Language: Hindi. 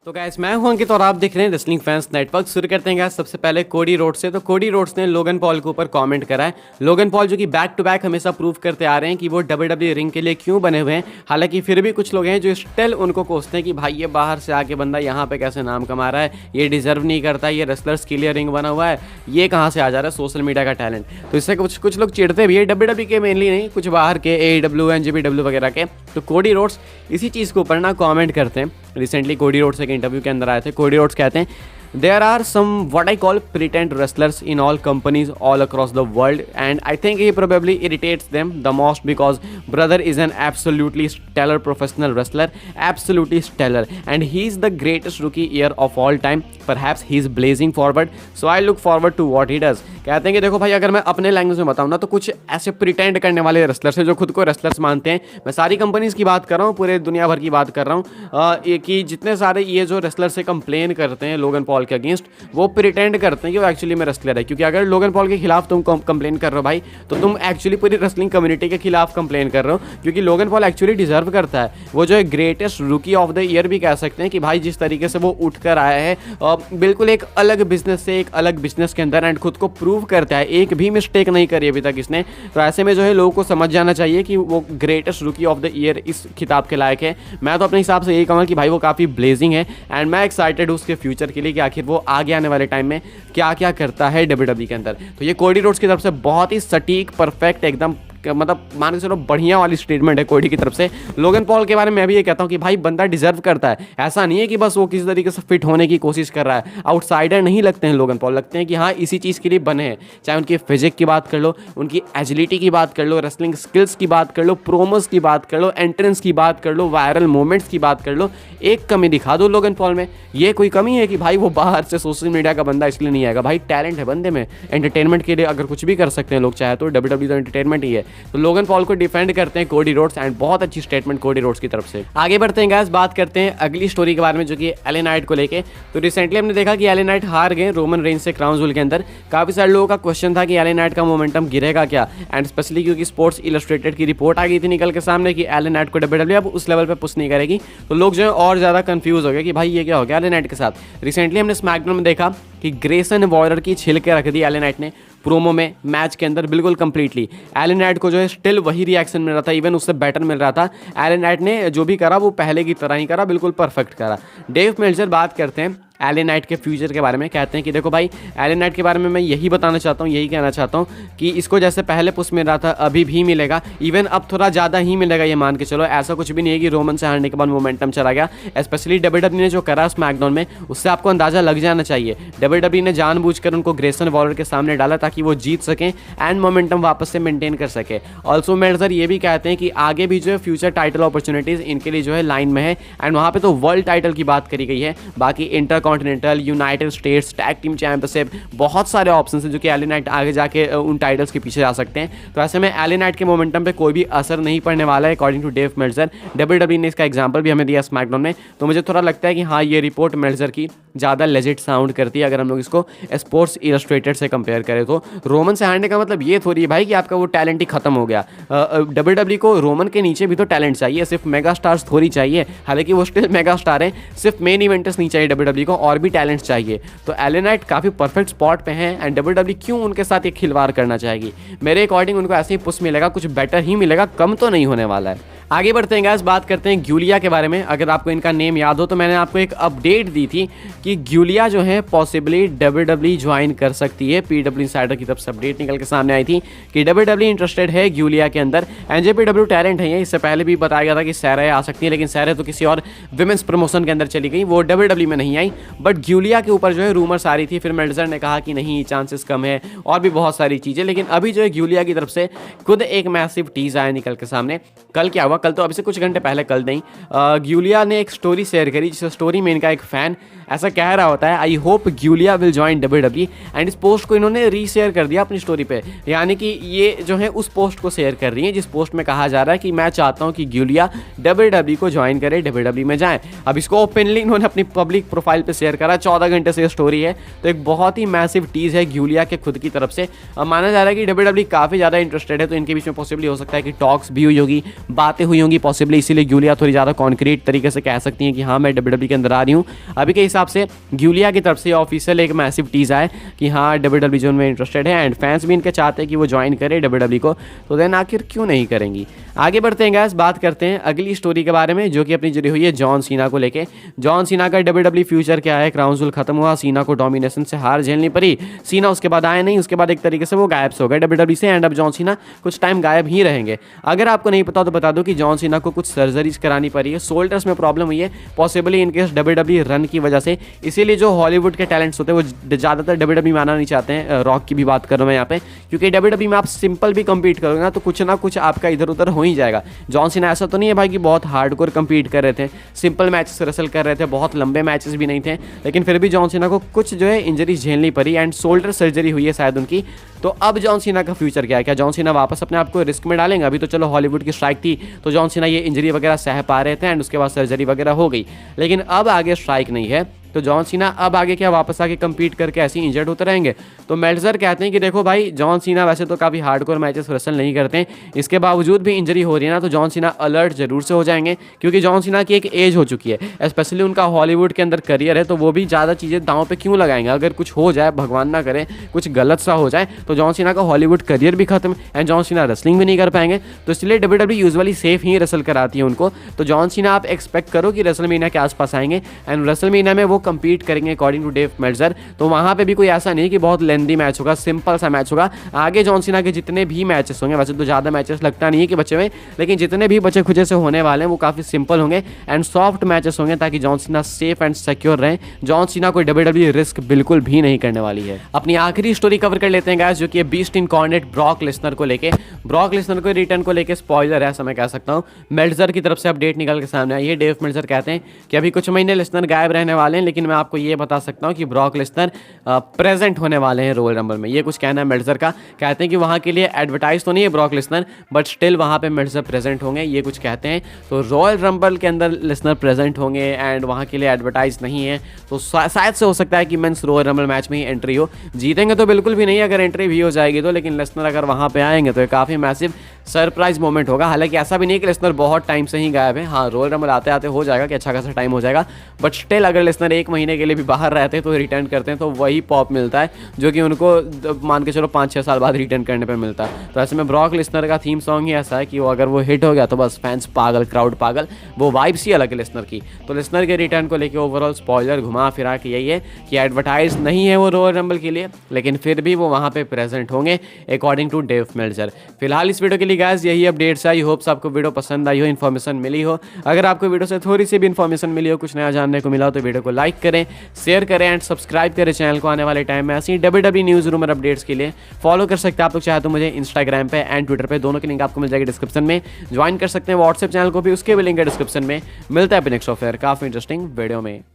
तो गाइस मैं हूं अंकित और आप देख रहे हैं रेसलिंग फैंस नेटवर्क। शुरू करते हैं गाइस सबसे पहले कोडी रोड्स से। तो कोडी रोड्स ने लोगन पॉल के ऊपर कमेंट करा है। लोगन पॉल जो कि बैक टू बैक हमेशा प्रूव करते आ रहे हैं कि वो डब्ल्यूडब्ल्यूई रिंग के लिए क्यों बने हुए हैं। हालांकि फिर भी कुछ लोग हैं जो स्टिल उनको कोसते हैं कि भाई ये बाहर से आके बंदा यहाँ पे कैसे नाम कमा रहा है, ये डिजर्व नहीं करता, ये रेसलर्स के लिए रिंग बना हुआ है, ये कहाँ से आ जा रहा है सोशल मीडिया का टैलेंट। तो इससे कुछ लोग चिढ़ते भी है, डब्ल्यूडब्ल्यूई के मेनली नहीं, कुछ बाहर के AEW NJPW वगैरह के। तो कोडी रोड्स इसी चीज़ के ऊपर ना कमेंट करते हैं। रिसेंटली कोडी रोड्स एक इंटरव्यू के अंदर आए थे। कोडी रोड्स कहते हैं there are some what I call pretend wrestlers in all companies all across the world, and I think he probably irritates them the most because brother is an absolutely stellar professional wrestler, absolutely stellar, and he's the greatest rookie year of all time. Perhaps he's blazing forward, so I look forward to what he does. कहते हैं कि देखो भाई, अगर मैं अपने लैंग्वेज में बताऊँ ना तो कुछ ऐसे प्रिटेंड करने वाले रेसलर्स हैं जो खुद को रेसलर्स मानते हैं। मैं सारी कंपनीज की बात कर रहा हूँ, पूरे दुनिया भर की बात कर रहा हूँ कि जितने सारे ये जो रेसलर से कंप्लेन करते हैं लोगन पॉल के अगेंस्ट, वो प्रिटेंड करते हैं कि वो एक्चुअली में रेसलर है। क्योंकि अगर लोगन पॉल के खिलाफ तुम कंप्लेन कर रहे हो भाई, तो तुम एक्चुअली पूरी रेसलिंग कम्युनिटी के खिलाफ कंप्लेन कर रहे हो। क्योंकि लोगन पॉल एक्चुअली डिजर्व करता है, वो जो है ग्रेटेस्ट रूकी ऑफ द ईयर भी कह सकते हैं कि भाई जिस तरीके से वो उठ कर आया है बिल्कुल एक अलग बिजनेस से एक अलग बिजनेस के अंदर, एंड खुद को प्रूव करता है, एक भी मिस्टेक नहीं करी अभी तक इसने। तो ऐसे में जो है लोगों को समझ जाना चाहिए कि वो ग्रेटेस्ट रूकी ऑफ द ईयर इस खिताब के लायक है। मैं तो अपने हिसाब से यही कहूँगा कि भाई वो काफ़ी ब्लेजिंग है, एंड मैं एक्साइटेड हूँ उसके फ्यूचर के लिए कि आखिर वो आगे आने वाले टाइम में क्या क्या करता है डब्ल्यूडब्ल्यूई के अंदर। तो ये कोडी रोड्स की तरफ से बहुत ही सटीक, परफेक्ट, एकदम मतलब मान के चलो बढ़िया वाली स्टेटमेंट है कोडी की तरफ से। लोगन पॉल के बारे में मैं भी ये कहता हूँ कि भाई बंदा डिजर्व करता है। ऐसा नहीं है कि बस वो किसी तरीके से फिट होने की कोशिश कर रहा है। आउटसाइडर नहीं लगते हैं लोगन पॉल, लगते हैं कि हाँ इसी चीज़ के लिए बने हैं। चाहे उनकी फिजिक की बात कर लो, उनकी एजिलिटी की बात कर लो, रेसलिंग स्किल्स की बात कर लो, प्रोमोस की बात कर लो, एंट्रेंस की बात कर लो, वायरल मोमेंट्स की बात कर लो, एक कमी दिखा दो लोगन पॉल में। ये कोई कमी है कि भाई वो बाहर से सोशल मीडिया का बंदा इसलिए नहीं आएगा? भाई टैलेंट है बंदे में। एंटरटेनमेंट के लिए अगर कुछ भी कर सकते हैं लोग चाहे तो, डब्ल्यूडब्ल्यूई तो एंटरटेनमेंट ही है। तो लोगन पॉल को डिफेंड करते हैं कोडी रोड्स, एंड बहुत अच्छी स्टेटमेंट कोडी रोड्स की तरफ से। आगे बढ़ते हैं गाइस, बात करते हैं अगली स्टोरी के बारे में जो कि एले नाइट को लेके। तो रिसेंटली हमने देखा कि एले नाइट हार गए रोमन रेंज से क्राउन जूल के अंदर। काफी सारे लोगों का क्वेश्चन था कि एले नाइट का मोमेंटम गिरेगा क्या, एंड स्पेशली क्योंकि स्पोर्ट्स इलस्ट्रेटेड की रिपोर्ट आ गई थी निकल के सामने कि एले नाइट को डब्ल्यूडब्ल्यूई अब उस लेवल पे पुश नहीं करेगी। तो लोग जो है और ज्यादा कंफ्यूज हो गए कि भाई ये क्या हो गया एले नाइट के साथ। रिसेंटली हमने स्मैकडाउन में देखा कि ग्रेसन वॉरियर की छिल के रख दी एले नाइट ने प्रोमो में, मैच के अंदर बिल्कुल कंप्लीटली। एले नाइट को जो है स्टिल वही रिएक्शन मिल रहा था, इवन उससे बेटर मिल रहा था। एले नाइट ने जो भी करा वो पहले की तरह ही करा, बिल्कुल परफेक्ट करा। डेव मेल्जर बात करते हैं एले नाइट के फ्यूचर के बारे में, कहते हैं कि देखो भाई एले नाइट के बारे में मैं यही बताना चाहता हूँ, यही कहना चाहता हूँ कि इसको जैसे पहले पुश मिल रहा था अभी भी मिलेगा, इवन अब थोड़ा ज़्यादा ही मिलेगा, ये मान के चलो। ऐसा कुछ भी नहीं है कि रोमन से हारने के बाद मोमेंटम चला गया। स्पेशली डब्ल्यूडब्ल्यूई ने जो करा स्मैकडाउन में, उससे आपको अंदाजा लग जाना चाहिए डब्ल्यूडब्ल्यूई ने जानबूझकर उनको ग्रेसन वॉरियर के सामने डाला ताकि वो जीत सकें एंड मोमेंटम वापस से मेंटेन कर सके। ऑल्सो मेल्जर ये भी कहते हैं कि आगे भी जो है फ्यूचर टाइटल अपॉर्चुनिटीज़ इनके लिए जो है लाइन में है, एंड वहाँ पर तो वर्ल्ड टाइटल की बात करी गई है। बाकी intercontinental, United states, tag team championship, बहुत सारे ऑप्शन हैं जो कि एले नाइट आगे जाके उन टाइटल्स के पीछे जा सकते हैं। तो ऐसे में एले नाइट के मोमेंटम पे कोई भी असर नहीं पड़ने वाला है according to Dave Meltzer. WWE ने इसका एग्जांपल भी हमें दिया स्मैकडाउन में। तो मुझे थोड़ा लगता है कि हाँ ये रिपोर्ट मेल्जर की ज़्यादा लेजिट साउंड करती है अगर हम लोग इसको स्पोर्ट्स इलस्ट्रेटेड से कंपेयर करें तो। रोमन से हारने का मतलब ये थोड़ी है भाई कि आपका वो टैलेंट ही खत्म हो गया। डब्ल्यूडब्ल्यूई को रोमन के नीचे भी तो टैलेंट चाहिए, सिर्फ मेगा स्टार्स थोड़ी चाहिए। हालांकि वो स्टिल मेगा स्टार है, सिर्फ मेन इवेंटर्स नहीं चाहिए डब्ल्यूडब्ल्यूई को, और भी टैलेंट चाहिए। तो एले नाइट काफ़ी परफेक्ट स्पॉट पे हैं, एंड डब्ल्यूडब्ल्यूई क्यों उनके साथ एक खिलवाड़ करना चाहेगी? मेरे अकॉर्डिंग उनको ऐसे ही पुश मिलेगा, कुछ बेटर ही मिलेगा, कम तो नहीं होने वाला है। आगे बढ़ते हैं गाइस, बात करते हैं ग्यूलिया के बारे में। अगर आपको इनका नेम याद हो तो मैंने आपको एक अपडेट दी थी कि ग्यूलिया जो है पॉसिबली डब्ल्यूडब्ल्यूई ज्वाइन कर सकती है। पीडब्ल्यू इनसाइडर की तरफ से अपडेट निकल के सामने आई थी कि डब्ल्यूडब्ल्यूई इंटरेस्टेड है ग्यूलिया के अंदर। एनजेपीडब्ल्यू टैलेंट है ये, इससे पहले भी बताया गया था कि सैरा आ सकती है, लेकिन सैरा तो किसी और विमेंस प्रमोशन के अंदर चली गई, वो डब्ल्यूडब्ल्यूई में नहीं आई। बट ग्यूलिया के ऊपर जो है रूमर्स आ रही थी, फिर मेल्जर ने कहा कि नहीं चांसेस कम है, और भी बहुत सारी चीज़ें। लेकिन अभी जो है ग्यूलिया की तरफ से खुद एक मैसिव टीज आया निकल के सामने। कल क्या हुआ, कल तो अभी से कुछ घंटे पहले, कल नहीं, ग्यूलिया ने एक स्टोरी शेयर करी, जिस स्टोरी में इनका एक फैन ऐसा कह रहा होता है, I hope Giulia will join WWE, and इस पोस्ट को इन्होंने रीशेयर कर दिया अपनी स्टोरी पे। यानी कि ये जो है उस पोस्ट को शेयर कर रही है जिस पोस्ट में कहा जा रहा है कि मैं चाहता हूं कि ग्यूलिया डब्ल्यूडब्ल्यूई को ज्वाइन करे, डब्ल्यूडब्ल्यूई में जाए। अब इसको ओपनली इन्होंने अपनी पब्लिक प्रोफाइल पे शेयर करा, 14 घंटे से ये स्टोरी है। तो एक बहुत ही मैसिव टीज है ग्यूलिया के खुद की तरफ से। माना जा रहा है कि डब्ल्यूडब्ल्यूई काफ़ी ज़्यादा इंटरेस्टेड है, तो इनके बीच में पॉसिबली हो सकता है कि टॉक्स भी हुई होगी, बातें बातें हुई होंगी पॉसिबली, इसीलिए गिलिया थोड़ी ज़्यादा कॉन्क्रीट तरीके से कह सकती हैं कि हाँ मैं डब्ल्यूडब्ल्यू के अंदर आ रही हूँ। अभी के हिसाब से गिलिया की तरफ से ऑफिशियल एक मैसिव टीज आए कि हाँ डब्ल्यूडब्ल्यू जोन में इंटरेस्टेड है एंड फैंस भी इनके चाहते हैं कि वो ज्वाइन करे डब्ल्यूडब्ल्यू को, तो देन आखिर क्यों नहीं करेंगी। आगे बढ़ते हैं गाइस, बात करते हैं अगली स्टोरी के बारे में जो कि अपनी जुड़ी हुई है जॉन सीना को लेके। जॉन सीना का डब्ल्यूडब्ल्यू फ्यूचर क्या है, क्राउन जूल खत्म हुआ, सीना को डोमिनेशन से हार झेलनी पड़ी, सीना उसके बाद आए नहीं, उसके बाद एक तरीके से वो गायब हो गए डब्ल्यूडब्ल्यू से एंड अब जॉन सीना कुछ टाइम गायब ही रहेंगे। अगर आपको नहीं पता तो बता दो कि जॉन सीना को कुछ सर्जरीज करानी पड़ी है, शोल्डर्स में प्रॉब्लम हुई है पॉसिबली इनकेस डब्ल्यूडब्ल्यू रन की वजह से, इसीलिए जो हॉलीवुड के टैलेंट्स होते हैं वो ज़्यादातर डब्ल्यूडब्ल्यू में आना नहीं चाहते हैं। रॉक की भी बात करूँ मैं यहाँ पे, क्योंकि डब्ल्यूडब्ल्यू में आप सिंपल भी कम्पीट करोगे ना तो कुछ ना कुछ आपका इधर उधर हो ही जाएगा। जॉन सीना ऐसा तो नहीं है भाई कि बहुत हार्डकोर कम्पीट कर रहे थे, सिंपल मैचेस रसल कर रहे थे, बहुत लंबे मैचेस भी नहीं थे, लेकिन फिर भी जॉन सीना को कुछ जो है इंजरी झेलनी पड़ी एंड शोल्डर सर्जरी हुई है शायद उनकी। तो अब जॉन सीना का फ्यूचर क्या है, क्या जॉन सीना वापस अपने आप को रिस्क में डालेंगे? अभी तो चलो हॉलीवुड की स्ट्राइक थी तो जॉन सीना ये इंजरी वगैरह सह पा रहे थे एंड उसके बाद सर्जरी वगैरह हो गई, लेकिन अब आगे स्ट्राइक नहीं है तो जॉन सीना अब आगे क्या वापस आके कम्पीट करके ऐसे ही इंजर्ड होते रहेंगे? तो मेल्जर कहते हैं कि देखो भाई जॉन सीना वैसे तो काफ़ी हार्डकोर मैचेस रसल नहीं करते हैं, इसके बावजूद भी इंजरी हो रही है ना तो जॉन सीना अलर्ट जरूर से हो जाएंगे, क्योंकि जॉन सीना की एक एज हो चुकी है, स्पेशली उनका हॉलीवुड के अंदर करियर है, तो वो भी ज़्यादा चीज़ें दांव पे क्यों लगाएंगे? अगर कुछ हो जाए, भगवान ना करे कुछ गलत सा हो जाए तो जॉन सीना का हॉलीवुड करियर भी खत्म एंड जॉन सीना रेसलिंग भी नहीं कर पाएंगे। तो इसलिए डब्ल्यूडब्ल्यू यूजुअली सेफ ही रेसल कराती है उनको। तो जॉन सीना आप एक्सपेक्ट करो कि रेसलमेनिया के आसपास आएंगे एंड रेसलमेनिया में वो कम्पीट करेंगे अकॉर्डिंग टू डेव मेल्जर। तो वहाँ पे भी कोई ऐसा नहीं कि बहुत लेंदी मैच होगा, सिंपल सा मैच होगा। आगे जॉन सीना के जितने भी मैचेस होंगे, वैसे तो ज़्यादा मैचेस लगता नहीं है कि बचे हुए, लेकिन जितने भी बचे खुचे से होने वाले हैं वो काफ़ी सिंपल होंगे एंड सॉफ्ट मैचेस होंगे ताकि John Cena safe and secure रहें। जॉन सीना कोई डब्ल्यूडब्ल्यू रिस्क बिल्कुल भी नहीं करने वाली है। अपनी आखिरी स्टोरी कवर कर लेते हैं गाइस, जो कि बीस्ट इनकॉर्नेट ब्रॉक लेसनर को लेके। ब्रॉक लेसनर को रिटर्न को लेके स्पॉइलर है, ऐसा मैं कह सकता हूँ। मेल्जर की तरफ से अपडेट निकल के सामने आई है। डेव मेल्जर कहते हैं कि अभी कुछ महीने लेसनर गायब रहने वाले हैं, लेकिन मैं आपको ये बता सकता हूँ कि ब्रॉक लेसनर प्रेजेंट होने वाले हैं रॉयल रंबल में। ये कुछ कहना है मेल्जर का। कहते हैं कि वहाँ के लिए एडवर्टाइज तो नहीं है ब्रॉक लेसनर, बट स्टिल वहाँ पे मेल्जर प्रेजेंट होंगे, ये कुछ कहते हैं। तो रॉयल रंबल के अंदर लेसनर प्रेजेंट होंगे एंड वहाँ के लिए एडवर्टाइज नहीं है, तो शायद से हो सकता है कि मेंस रॉयल रंबल मैच में ही एंट्री हो। जीतेंगे तो बिल्कुल भी नहीं अगर एंट्री भी हो जाएगी तो, लेकिन लेसनर अगर वहाँ पे आएंगे तो ये काफ़ी मैसिव सरप्राइज मोमेंट होगा। हालांकि ऐसा भी नहीं कि लेसनर बहुत टाइम से ही गायब है, हाँ रॉयल रंबल आते आते हो जाएगा कि अच्छा खासा टाइम हो जाएगा, बट स्टिल अगर लेसनर एक महीने के लिए भी बाहर रहते हैं तो रिटर्न करते हैं तो वही पॉप मिलता है जो कि उनको मान के चलो 5-6 साल बाद रिटर्न करने पर मिलता है। तो ऐसे में ब्रॉक लेसनर का थीम सॉन्ग ही ऐसा है कि वो अगर वो हिट हो गया तो बस फैंस पागल, क्राउड पागल, वो वाइब्स ही अलग है लेसनर की। तो लेसनर के रिटर्न को लेकर ओवरऑल स्पॉइलर घुमा फिरा के यही है कि एडवर्टाइज नहीं है वो रॉयल रंबल के लिए, लेकिन फिर भी वो वहाँ पे प्रेजेंट होंगे अकॉर्डिंग टू डेव मेल्जर। फिलहाल इस वीडियो के लिए गाइस यही अपडेट्स। आई होप्स आपको वीडियो पसंद आई हो, इन्फॉर्मेशन मिली हो। अगर आपको वीडियो से थोड़ी सी भी इन्फॉर्मेशन मिली हो, कुछ नया जानने को मिला हो, तो वीडियो को लाइक करें, शेयर करें एंड सब्सक्राइब करें चैनल को। आने वाले टाइम में ऐसी डब्ल्यूडब्ल्यू न्यूज़ रूमर अपडेट्स के लिए फॉलो कर सकते हैं आप लोग चाहे तो मुझे इंस्टाग्राम पे एंड ट्विटर पे, दोनों की लिंक आपको मिल जाएगी डिस्क्रिप्शन में। ज्वाइन कर सकते हैं व्हाट्सएप चैनल को भी, उसके भी लिंक है डिस्क्रिप्शन में। मिलता है नेक्स्ट ऑफर काफ़ी इंटरेस्टिंग वीडियो में।